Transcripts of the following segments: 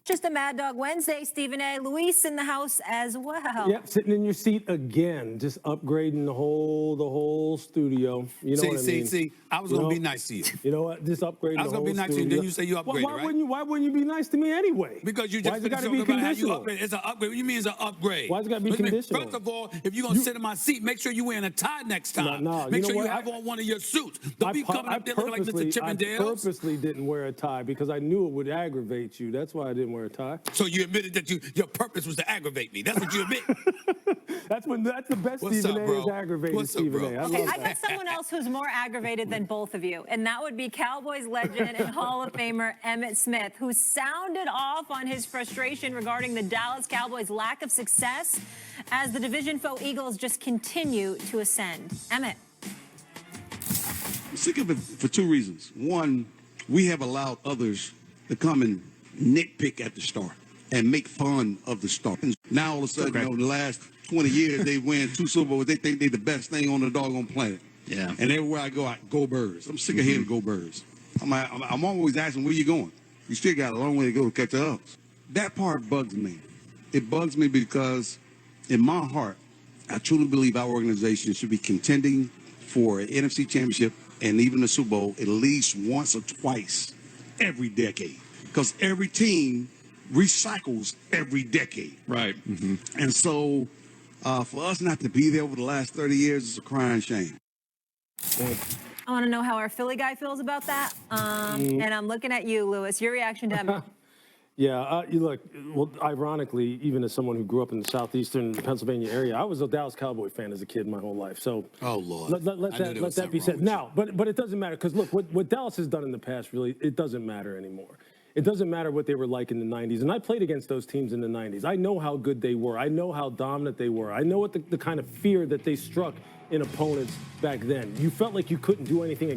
Just a Mad Dog Wednesday, Stephen A. Luis in the house as well. Yep, sitting in your seat again, just upgrading the whole studio. You know what I mean? See, I was gonna be nice to you. You know what? Just upgrading the whole studio. I was gonna be nice to you. Then you say you upgraded, Why wouldn't you be nice to me anyway? Because you just got to be be conditional? It's an upgrade. What do you mean it's an upgrade? Why's it got to be conditional? First of all, if you're gonna sit in my seat, make sure you're wearing a tie next time. No, make sure you have on one of your suits. Don't be coming up there looking like Mr. Chippendales. I purposely didn't wear a tie because I knew it would aggravate you. That's why I didn't wear a tie. So you admitted that your purpose was to aggravate me. That's what you admit. That's the best Stephen A. is aggravated Stephen A. Okay, I got someone else who's more aggravated than both of you, and that would be Cowboys legend and Hall of Famer Emmitt Smith, who sounded off on his frustration regarding the Dallas Cowboys' lack of success as the division foe Eagles just continue to ascend. Emmitt. I'm sick of it for two reasons. One, we have allowed others to come and nitpick at the star and make fun of the star. Now all of a sudden, in the last 20 years, they win 2 Super Bowls. They think they're the best thing on the doggone planet. Yeah. And everywhere I go Birds. I'm sick of hearing go Birds. I'm always asking, where you going? You still got a long way to go to catch up. That part bugs me. It bugs me because in my heart, I truly believe our organization should be contending for an NFC championship and even a Super Bowl at least once or twice every decade. Because every team recycles every decade. Right. Mm-hmm. And so for us not to be there over the last 30 years is a crying shame. I want to know how our Philly guy feels about that. And I'm looking at you, Louis. Your reaction to Emmitt. Yeah, you look, well, ironically, even as someone who grew up in the southeastern Pennsylvania area, I was a Dallas Cowboy fan as a kid my whole life. So, oh, Lord. Let that be said. Now, but it doesn't matter because, look, what Dallas has done in the past, really, it doesn't matter anymore. It doesn't matter what they were like in the 90s. And I played against those teams in the 90s. I know how good they were. I know how dominant they were. I know what the kind of fear that they struck in opponents back then. You felt like you couldn't do anything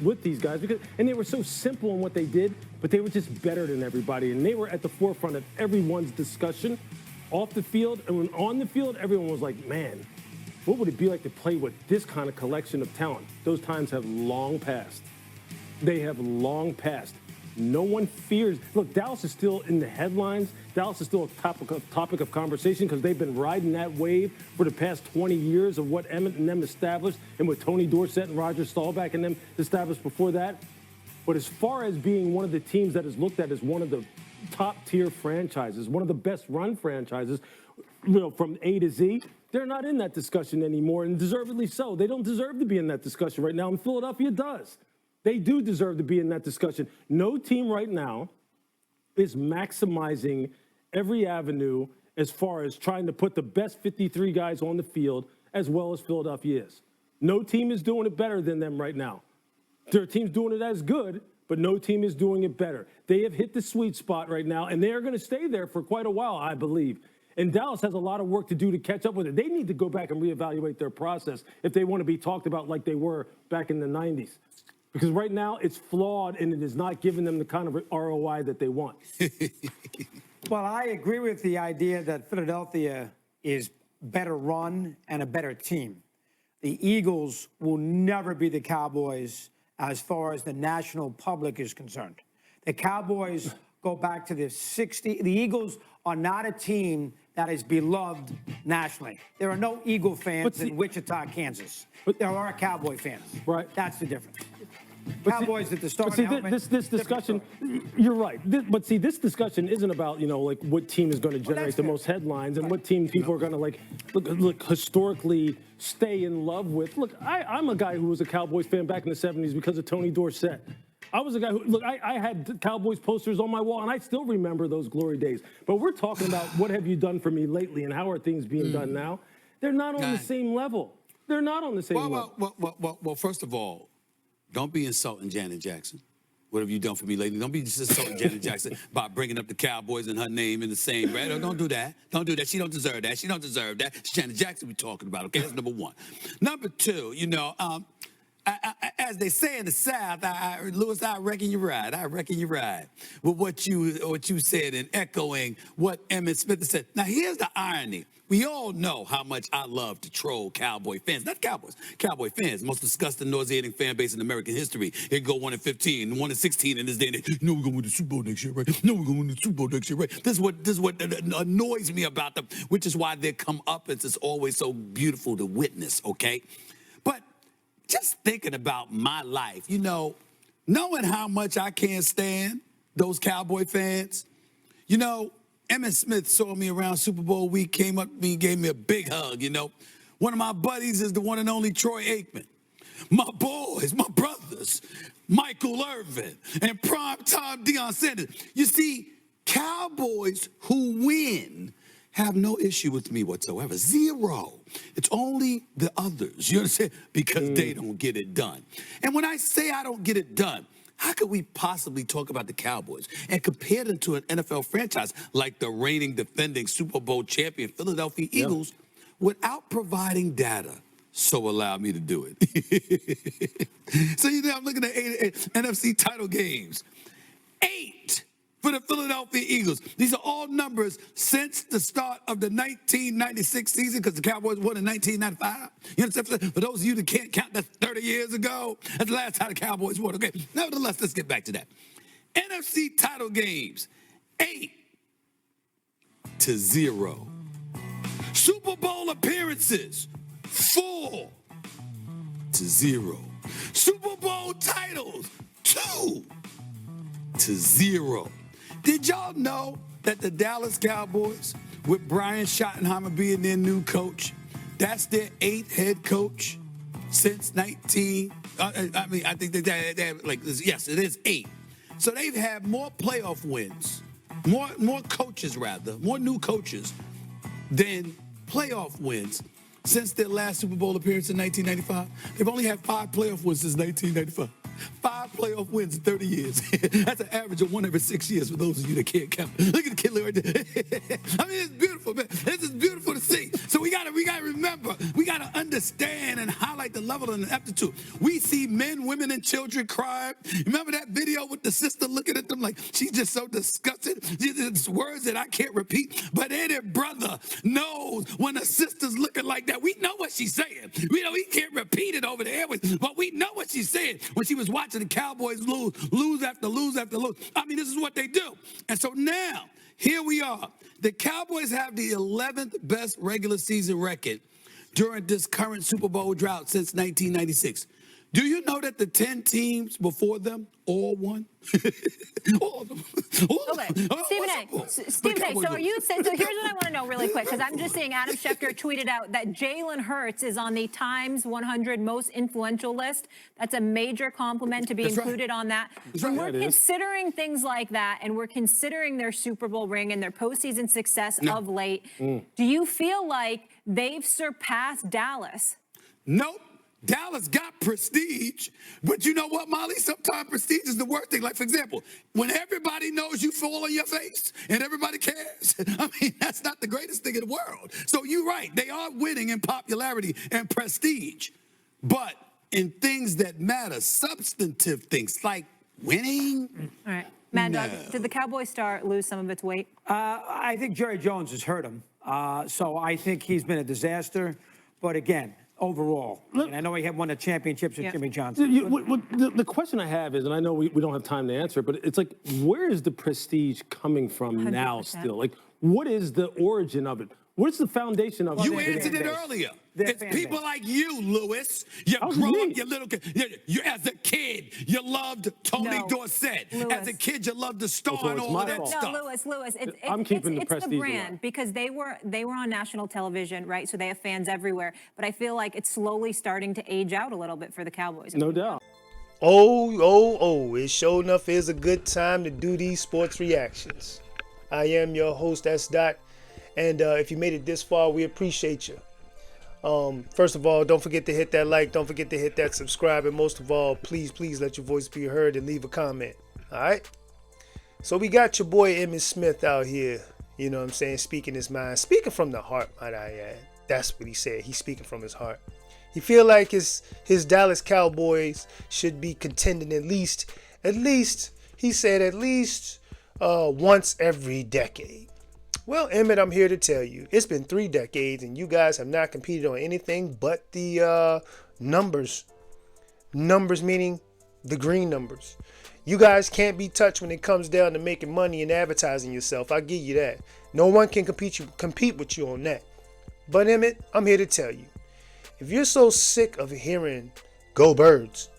with these guys and they were so simple in what they did, but they were just better than everybody. And they were at the forefront of everyone's discussion off the field. And when on the field, everyone was like, man, what would it be like to play with this kind of collection of talent? Those times have long passed. They have long passed. No one fears. Look, Dallas is still in the headlines. Dallas is still a topic of conversation because they've been riding that wave for the past 20 years of what Emmitt and them established and what Tony Dorsett and Roger Staubach and them established before that. But as far as being one of the teams that is looked at as one of the top-tier franchises, one of the best-run franchises, from A to Z, they're not in that discussion anymore, and deservedly so. They don't deserve to be in that discussion right now, and Philadelphia does. They do deserve to be in that discussion. No team right now is maximizing every avenue as far as trying to put the best 53 guys on the field as well as Philadelphia is. No team is doing it better than them right now. There are teams doing it as good, but no team is doing it better. They have hit the sweet spot right now, and they are going to stay there for quite a while, I believe. And Dallas has a lot of work to do to catch up with it. They need to go back and reevaluate their process if they want to be talked about like they were back in the 90s. Because right now it's flawed and it is not giving them the kind of ROI that they want. Well, I agree with the idea that Philadelphia is better run and a better team. The Eagles will never be the Cowboys as far as the national public is concerned. The Cowboys go back to the 60s. The Eagles are not a team that is beloved nationally. There are no Eagle fans in Wichita, Kansas. There are Cowboy fans. Right. That's the difference. Cowboys at the start. This discussion, you're right. But see, this discussion isn't about, like what team is going to generate the most headlines and what team people are going to look historically stay in love with. Look, I'm a guy who was a Cowboys fan back in the 70s because of Tony Dorsett. I was a guy who, I had Cowboys posters on my wall, and I still remember those glory days. But we're talking about what have you done for me lately and how are things being done now. They're not on the same level. They're not on the same level. Well, first of all, don't be insulting Janet Jackson. What have you done for me lately? Don't be just insulting Janet Jackson by bringing up the Cowboys and her name in the same breath. Don't do that. Don't do that. She don't deserve that. She don't deserve that. It's Janet Jackson we're talking about, okay? That's number one. Number two, as they say in the South, Lewis, I reckon you're right. I reckon you're right with what you said and echoing what Emmitt Smith said. Now, here's the irony. We all know how much I love to troll Cowboy fans. Not Cowboys, Cowboy fans. Most disgusting, nauseating fan base in American history. It go 1-15, 1-16 in this day and age. No, we're going to win the Super Bowl next year, right? No, we're going to win the Super Bowl next year, right? This is what annoys me about them, which is why their comeuppance is always so beautiful to witness, okay? But just thinking about my life, knowing how much I can't stand those Cowboy fans, Emmitt Smith saw me around Super Bowl week, came up to me, gave me a big hug, One of my buddies is the one and only Troy Aikman. My boys, my brothers, Michael Irvin, and primetime Deion Sanders. You see, Cowboys who win have no issue with me whatsoever. Zero. It's only the others, you understand? Because they don't get it done. And when I say I don't get it done, how could we possibly talk about the Cowboys and compare them to an NFL franchise like the reigning defending Super Bowl champion Philadelphia Eagles without providing data? So allow me to do it. So I'm looking at 8 NFC title games. 8 for the Philadelphia Eagles. These are all numbers since the start of the 1996 season, because the Cowboys won in 1995. You understand? For those of you that can't count, that's 30 years ago. That's the last time the Cowboys won. Okay, nevertheless, let's get back to that. NFC title games, 8-0. Super Bowl appearances, 4-0. Super Bowl titles, 2-0. Did y'all know that the Dallas Cowboys, with Brian Schottenheimer being their new coach, that's their 8th head coach since I think they have, yes, it is 8. So they've had more playoff wins, more coaches rather, more new coaches than playoff wins since their last Super Bowl appearance in 1995. They've only had 5 playoff wins since 1995. 5 playoff wins in 30 years. That's an average of 1 every 6 years for those of you that can't count. Look at the kid right there. I mean, it's beautiful, man. This is beautiful to see. So we gotta remember, we gotta understand and highlight the level and the aptitude. We see men, women, and children cry. Remember that video with the sister looking at them like she's just so disgusted? It's words that I can't repeat. But any brother knows when a sister's looking like that. We know what she's saying. We can't repeat it over the airways, but we know what she's saying when she was watching the Cowboys lose after lose after lose. I mean, this is what they do. And so now, here we are. The Cowboys have the 11th best regular season record during this current Super Bowl drought since 1996. Do you know that the 10 teams before them all won? All of them. Okay, Stephen A. So are you saying? So here's what I want to know really quick, because I'm just seeing Adam Schefter tweeted out that Jalen Hurts is on the Times 100 most influential list. That's a major compliment to be included on that. When we're considering things like that, and we're considering their Super Bowl ring and their postseason success of late, do you feel like they've surpassed Dallas? Nope. Dallas got prestige, but you know what, Molly? Sometimes prestige is the worst thing. Like, for example, when everybody knows you fall on your face and everybody cares, I mean, that's not the greatest thing in the world. So you're right. They are winning in popularity and prestige, but in things that matter, substantive things like winning. All right. Mad Dog, did the Cowboys star lose some of its weight? I think Jerry Jones has hurt him. So I think he's been a disaster. But again, overall, and I know he had won the championships with Jimmy Johnson. The question I have is, and I know we don't have time to answer, but it's like, where is the prestige coming from 100%. Now still? Like, what is the origin of it? What's the foundation of it? You answered it earlier. It's people like you, Lewis. You grew up, you little kid. You, as a kid, you loved Tony Dorsett. Lewis. As a kid, you loved the star and all of that stuff. No, Lewis. I'm keeping the prestige the brand, because they were on national television, right? So they have fans everywhere. But I feel like it's slowly starting to age out a little bit for the Cowboys. No doubt. It sure enough is a good time to do these sports reactions. I am your host, S. Dot. And if you made it this far, we appreciate you. First of all, don't forget to hit that like. Don't forget to hit that subscribe. And most of all, please let your voice be heard and leave a comment. All right? So we got your boy Emmitt Smith out here, you know what I'm saying, speaking his mind. Speaking from the heart, might I add. That's what he said. He's speaking from his heart. He feel like his Dallas Cowboys should be contending at least he said at least once every decade. Well, Emmitt, I'm here to tell you, it's been 3 decades and you guys have not competed on anything but the numbers. Numbers meaning the green numbers. You guys can't be touched when it comes down to making money and advertising yourself. I give you that. No one can compete with you on that. But Emmitt, I'm here to tell you, if you're so sick of hearing "Go Birds"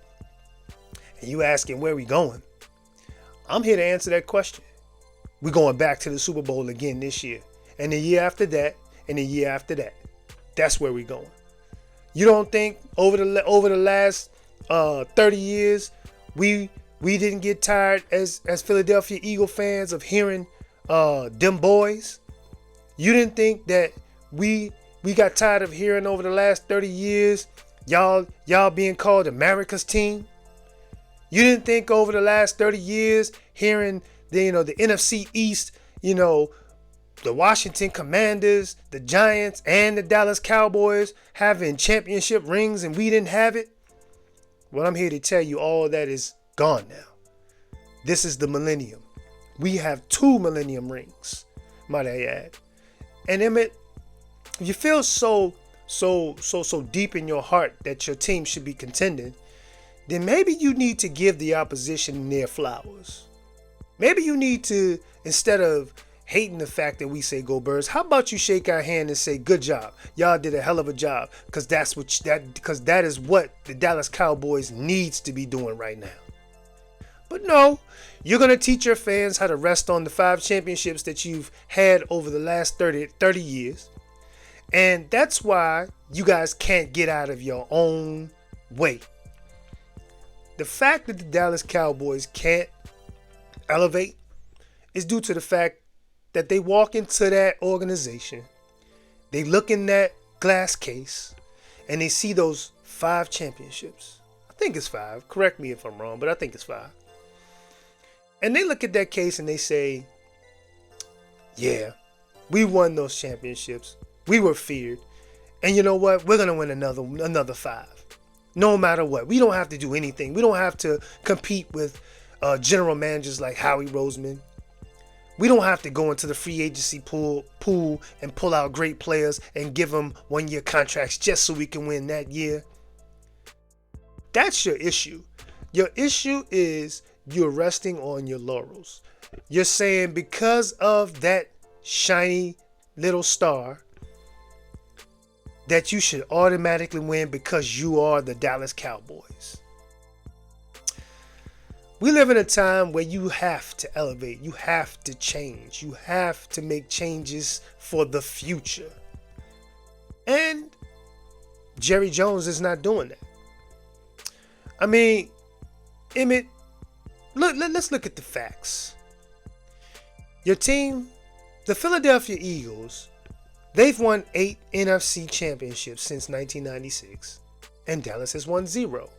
and you asking where we going, I'm here to answer that question. We're going back to the Super Bowl again this year, and the year after that, and the year after that. That's where we're going. You don't think over the last 30 years we didn't get tired as Philadelphia Eagle fans of hearing them boys? You didn't think that we got tired of hearing over the last 30 years y'all being called America's team? You didn't think over the last 30 years hearing the NFC East, the Washington Commanders, the Giants, and the Dallas Cowboys having championship rings and we didn't have it? Well, I'm here to tell you all that is gone now. This is the millennium. We have 2 millennium rings, might I add. And Emmitt, if you feel so deep in your heart that your team should be contending, then maybe you need to give the opposition their flowers. Maybe you need to, instead of hating the fact that we say "Go Birds," how about you shake our hand and say "Good job, y'all did a hell of a job," because that is what the Dallas Cowboys needs to be doing right now. But no, you're gonna teach your fans how to rest on the 5 championships that you've had over the last 30 years, and that's why you guys can't get out of your own way. The fact that the Dallas Cowboys can't elevate is due to the fact that they walk into that organization, they look in that glass case, and they see those 5 championships. I think it's 5. Correct me if I'm wrong, but I think it's 5. And they look at that case and they say, yeah, we won those championships. We were feared. And you know what? We're going to win another 5. No matter what. We don't have to do anything. We don't have to compete with general managers like Howie Roseman. We don't have to go into the free agency pool and pull out great players and give them 1-year contracts just so we can win that year. That's your issue. Your issue is you're resting on your laurels. You're saying because of that shiny little star that you should automatically win because you are the Dallas Cowboys. We live in a time where you have to elevate, you have to change, you have to make changes for the future. And Jerry Jones is not doing that. I mean, Emmitt, let's look at the facts. Your team, the Philadelphia Eagles, they've won 8 NFC championships since 1996, and Dallas has won 0.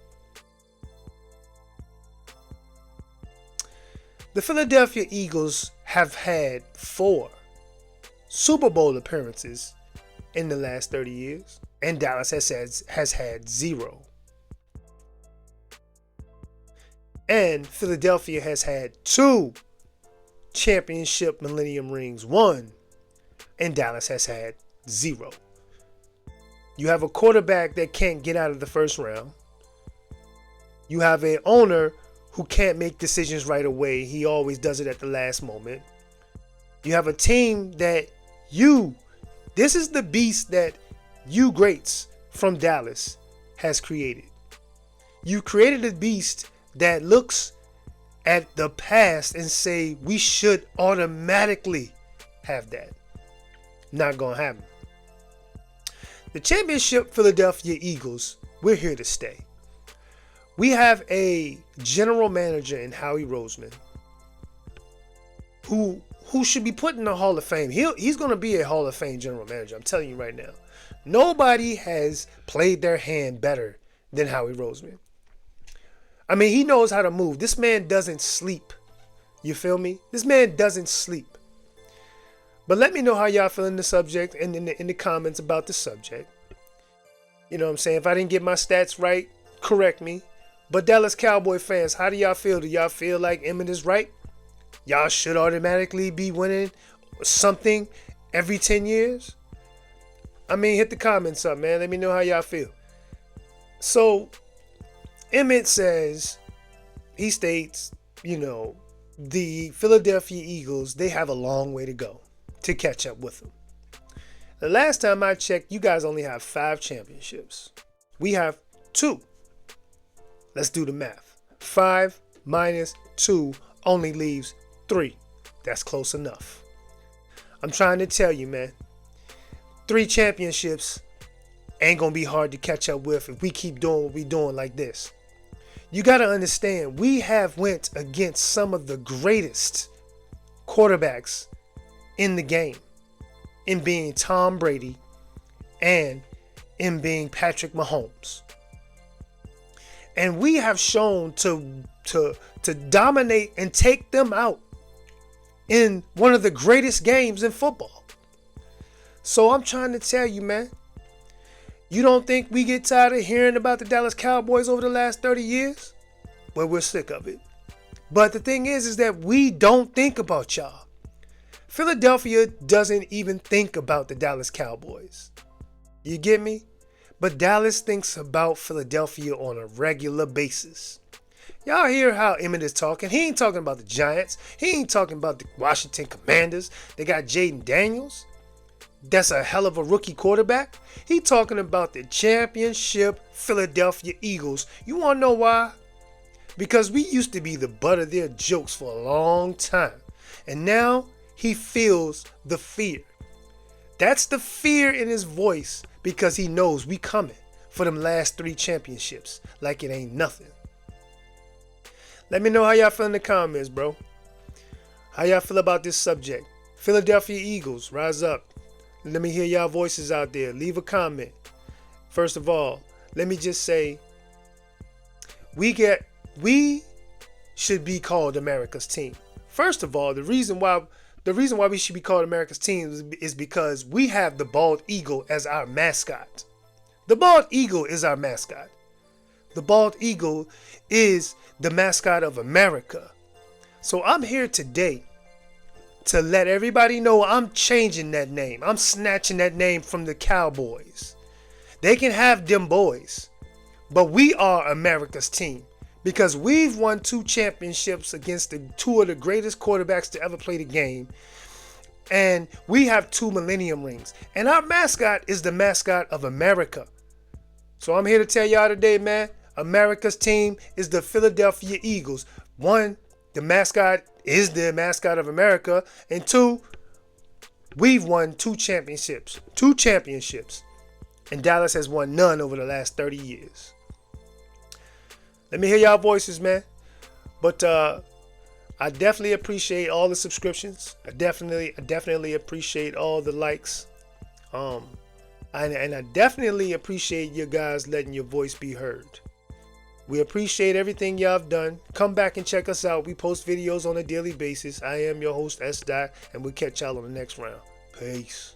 The Philadelphia Eagles have had 4 Super Bowl appearances in the last 30 years, and Dallas has had 0. And Philadelphia has had 2 championship millennium rings, 1, and Dallas has had 0. You have a quarterback that can't get out of the first round. You have an owner who can't make decisions right away. He always does it at the last moment. You have a team that this is the beast that you greats from Dallas has created. You created a beast that looks at the past and say we should automatically have that. Not gonna happen. The championship Philadelphia Eagles, we're here to stay. We have a general manager in Howie Roseman who should be put in the Hall of Fame. He's going to be a Hall of Fame general manager. I'm telling you right now. Nobody has played their hand better than Howie Roseman. I mean, he knows how to move. This man doesn't sleep. You feel me? This man doesn't sleep. But let me know how y'all feel in the subject and in the comments about the subject. You know what I'm saying? If I didn't get my stats right, correct me. But Dallas Cowboy fans, how do y'all feel? Do y'all feel like Emmitt is right? Y'all should automatically be winning something every 10 years? I mean, hit the comments up, man. Let me know how y'all feel. So, Emmitt says, he states, the Philadelphia Eagles, they have a long way to go to catch up with them. The last time I checked, you guys only have 5 championships. We have 2. Let's do the math. 5 minus 2 only leaves 3. That's close enough. I'm trying to tell you, man. 3 championships ain't going to be hard to catch up with if we keep doing what we're doing like this. You got to understand, we have went against some of the greatest quarterbacks in the game, in being Tom Brady and in being Patrick Mahomes. And we have shown to dominate and take them out in one of the greatest games in football. So I'm trying to tell you, man, you don't think we get tired of hearing about the Dallas Cowboys over the last 30 years? Well, we're sick of it. But the thing is that we don't think about y'all. Philadelphia doesn't even think about the Dallas Cowboys. You get me? But Dallas thinks about Philadelphia on a regular basis. Y'all hear how Emmitt is talking? He ain't talking about the Giants. He ain't talking about the Washington Commanders. They got Jaden Daniels. That's a hell of a rookie quarterback. He talking about the championship Philadelphia Eagles. You want to know why? Because we used to be the butt of their jokes for a long time. And now he feels the fear. That's the fear in his voice because he knows we coming for them last 3 championships like it ain't nothing. Let me know how y'all feel in the comments, bro. How y'all feel about this subject? Philadelphia Eagles, rise up. Let me hear y'all voices out there. Leave a comment. First of all, let me just say, we should be called America's team. First of all, the reason why we should be called America's team is because we have the bald eagle as our mascot. The bald eagle is our mascot. The bald eagle is the mascot of America. So I'm here today to let everybody know I'm changing that name. I'm snatching that name from the Cowboys. They can have them boys, but we are America's team because we've won 2 championships against the 2 of the greatest quarterbacks to ever play the game. And we have 2 Millennium Rings. And our mascot is the mascot of America. So I'm here to tell y'all today, man, America's team is the Philadelphia Eagles. 1, the mascot is the mascot of America. And 2, we've won 2 championships. 2 championships. And Dallas has won none over the last 30 years. Let me hear y'all voices, man. But I definitely appreciate all the subscriptions. I definitely appreciate all the likes. And I definitely appreciate you guys letting your voice be heard. We appreciate everything y'all have done. Come back and check us out. We post videos on a daily basis. I am your host, S. Dot, and we'll catch y'all on the next round. Peace.